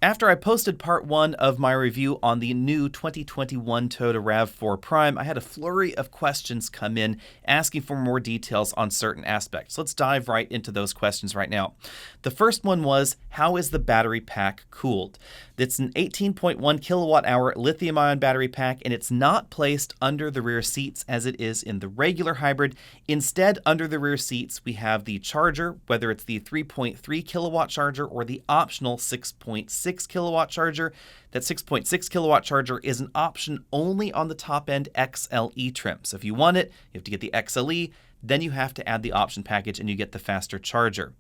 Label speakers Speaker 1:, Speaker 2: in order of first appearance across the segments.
Speaker 1: After I posted part 1 of my review on the new 2021 Toyota RAV4 Prime, I had a flurry of questions come in asking for more details on certain aspects. Let's dive right into those questions right now. The first one was, how is the battery pack cooled? It's an 18.1 kilowatt hour lithium-ion battery pack, and it's not placed under the rear seats as it is in the regular hybrid. Instead, under the rear seats, we have the charger, whether it's the 3.3 kilowatt charger or the optional 6.6 kilowatt charger. That 6.6 kilowatt charger is an option only on the top end XLE trim. So if you want it, you have to get the XLE, then you have to add the option package and you get the faster charger.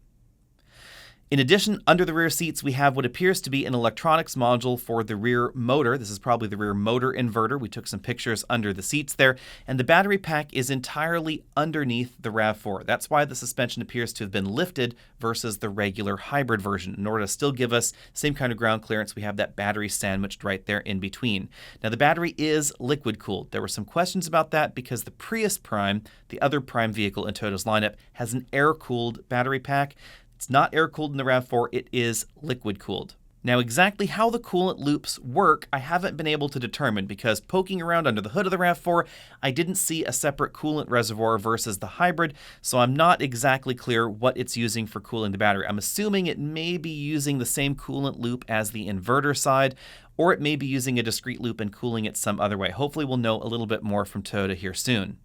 Speaker 1: In addition, under the rear seats, we have what appears to be an electronics module for the rear motor. This is probably the rear motor inverter. We took some pictures under the seats there, and the battery pack is entirely underneath the RAV4. That's why the suspension appears to have been lifted versus the regular hybrid version. In order to still give us same kind of ground clearance, we have that battery sandwiched right there in between. Now, the battery is liquid cooled. There were some questions about that because the Prius Prime, the other Prime vehicle in Toyota's lineup, has an air-cooled battery pack. It's not air-cooled in the RAV4, it is liquid-cooled. Now, exactly how the coolant loops work, I haven't been able to determine because poking around under the hood of the RAV4, I didn't see a separate coolant reservoir versus the hybrid, so I'm not exactly clear what it's using for cooling the battery. I'm assuming it may be using the same coolant loop as the inverter side, or it may be using a discrete loop and cooling it some other way. Hopefully we'll know a little bit more from Toyota here soon.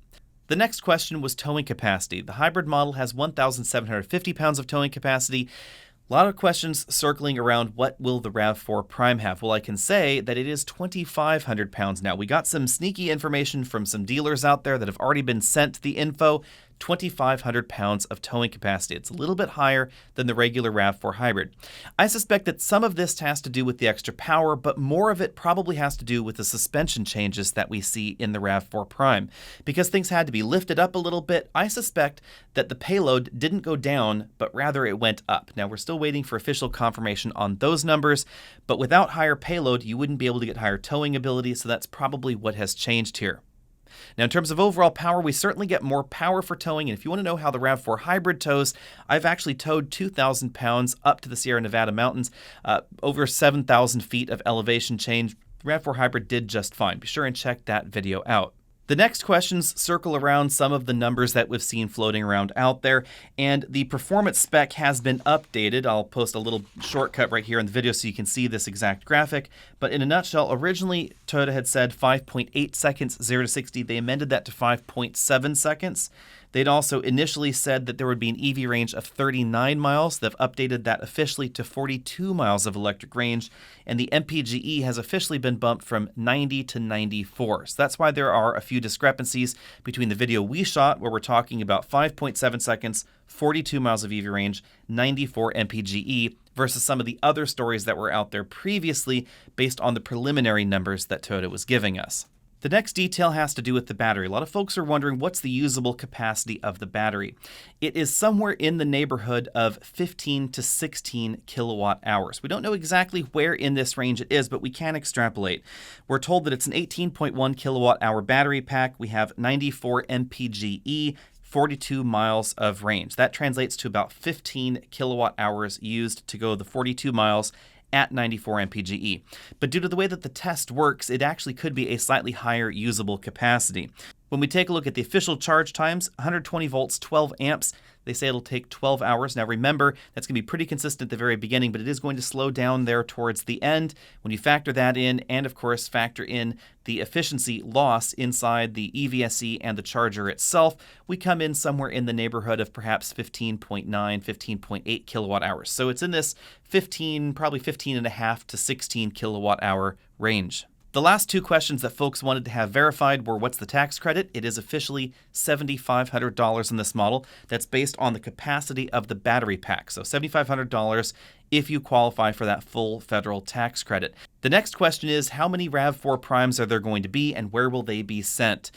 Speaker 1: The next question was towing capacity. The hybrid model has 1,750 pounds of towing capacity. A lot of questions circling around what will the RAV4 Prime have. Well, I can say that it is 2,500 pounds now. We got some sneaky information from some dealers out there that have already been sent the info. 2,500 pounds of towing capacity. It's a little bit higher than the regular RAV4 hybrid. I suspect that some of this has to do with the extra power, but more of it probably has to do with the suspension changes that we see in the RAV4 Prime. Because things had to be lifted up a little bit, I suspect that the payload didn't go down, but rather it went up. Now, we're still waiting for official confirmation on those numbers, but without higher payload, you wouldn't be able to get higher towing ability, so that's probably what has changed here. Now, in terms of overall power, we certainly get more power for towing, and if you want to know how the RAV4 hybrid tows, I've actually towed 2,000 pounds up to the Sierra Nevada mountains, over 7,000 feet of elevation change. The RAV4 hybrid did just fine. Be sure and check that video out. The next questions circle around some of the numbers that we've seen floating around out there, and the performance spec has been updated. I'll post a little shortcut right here in the video so you can see this exact graphic, but in a nutshell, originally Toyota had said 5.8 seconds 0 to 60. They amended that to 5.7 seconds. They'd also initially said that there would be an EV range of 39 miles. They've updated that officially to 42 miles of electric range, and the MPGE has officially been bumped from 90 to 94. So that's why there are a few discrepancies between the video we shot, where we're talking about 5.7 seconds, 42 miles of EV range, 94 MPGE, versus some of the other stories that were out there previously based on the preliminary numbers that Toyota was giving us. The next detail has to do with the battery. A lot of folks are wondering what's the usable capacity of the battery. It is somewhere in the neighborhood of 15 to 16 kilowatt hours. We don't know exactly where in this range it is, but we can extrapolate. We're told that it's an 18.1 kilowatt hour battery pack. We have 94 MPGE, 42 miles of range. That translates to about 15 kilowatt hours used to go the 42 miles at 94 MPGE. But due to the way that the test works, it actually could be a slightly higher usable capacity. When we take a look at the official charge times, 120 volts, 12 amps, they say it'll take 12 hours. Now remember, that's going to be pretty consistent at the very beginning, but it is going to slow down there towards the end. When you factor that in, and of course factor in the efficiency loss inside the EVSE and the charger itself, we come in somewhere in the neighborhood of perhaps 15.9, 15.8 kilowatt hours. So it's in this 15, probably 15 and a half to 16 kilowatt hour range. The last two questions that folks wanted to have verified were, what's the tax credit? It is officially $7,500 in this model. That's based on the capacity of the battery pack. So $7,500 if you qualify for that full federal tax credit. The next question is, how many RAV4 Primes are there going to be and where will they be sent?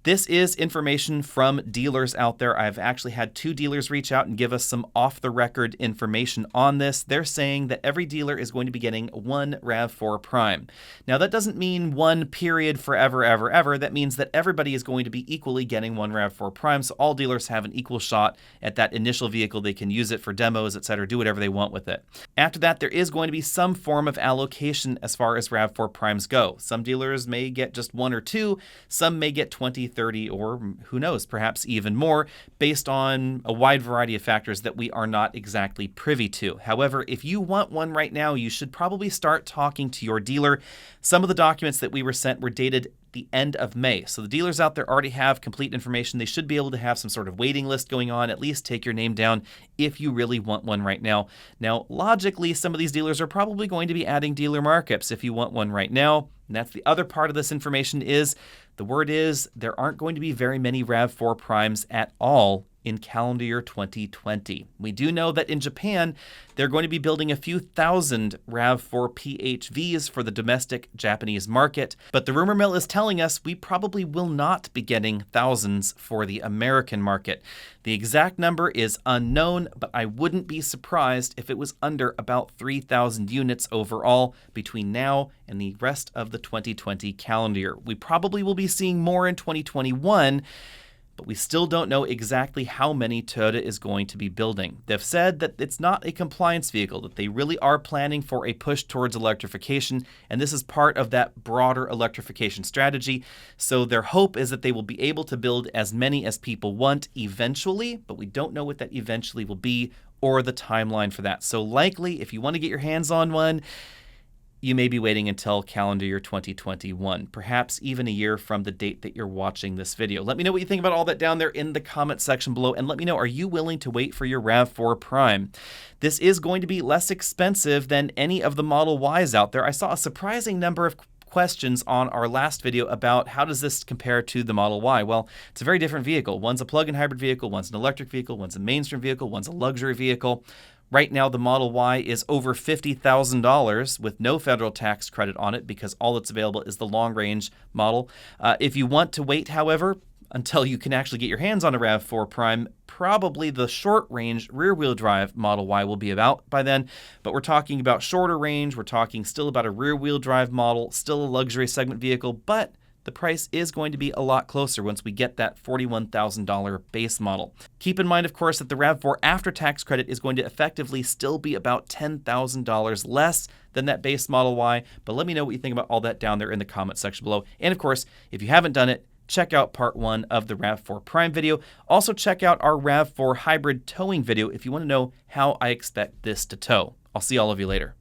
Speaker 1: This is information from dealers out there. I've actually had 2 dealers reach out and give us some off-the-record information on this. They're saying that every dealer is going to be getting one RAV4 Prime. Now, that doesn't mean one period forever, ever, ever. That means that everybody is going to be equally getting one RAV4 Prime, so all dealers have an equal shot at that initial vehicle. They can use it for demos, etc., do whatever they want with it. After that, there is going to be some form of allocation as far as RAV4 Primes go. Some dealers may get just 1 or 2, some may get 20, 30, or who knows, perhaps even more, based on a wide variety of factors that we are not exactly privy to. However, if you want one right now, you should probably start talking to your dealer. Some of the documents that we were sent were dated the end of May. So the dealers out there already have complete information. They should be able to have some sort of waiting list going on, at least take your name down if you really want one right now. Now, logically, some of these dealers are probably going to be adding dealer markups if you want one right now. And that's the other part of this information is, the word is there aren't going to be very many RAV4 Primes at all in calendar year 2020. We do know that in Japan, they're going to be building a few thousand RAV4 PHVs for the domestic Japanese market, but the rumor mill is telling us we probably will not be getting thousands for the American market. The exact number is unknown, but I wouldn't be surprised if it was under about 3,000 units overall between now and the rest of the 2020 calendar year. We probably will be seeing more in 2021, but we still don't know exactly how many Toyota is going to be building. They've said that it's not a compliance vehicle, that they really are planning for a push towards electrification, and this is part of that broader electrification strategy. So their hope is that they will be able to build as many as people want eventually, but we don't know what that eventually will be or the timeline for that. So likely, if you want to get your hands on one, you may be waiting until calendar year 2021, perhaps even a year from the date that you're watching this video. Let me know what you think about all that down there in the comment section below, and let me know, are you willing to wait for your RAV4 Prime? This is going to be less expensive than any of the Model Ys out there. I saw a surprising number of questions on our last video about how does this compare to the Model Y. Well, it's a very different vehicle. One's a plug-in hybrid vehicle, one's an electric vehicle, one's a mainstream vehicle, one's a luxury vehicle. Right now, the Model Y is over $50,000 with no federal tax credit on it because all that's available is the long-range model. If you want to wait, however, until you can actually get your hands on a RAV4 Prime, probably the short-range rear-wheel drive Model Y will be about by then. But we're talking about shorter range. We're talking still about a rear-wheel drive model, still a luxury segment vehicle, but the price is going to be a lot closer once we get that $41,000 base model. Keep in mind, of course, that the RAV4 after-tax credit is going to effectively still be about $10,000 less than that base Model Y, but let me know what you think about all that down there in the comment section below. And of course, if you haven't done it, check out part 1 of the RAV4 Prime video. Also check out our RAV4 hybrid towing video if you want to know how I expect this to tow. I'll see all of you later.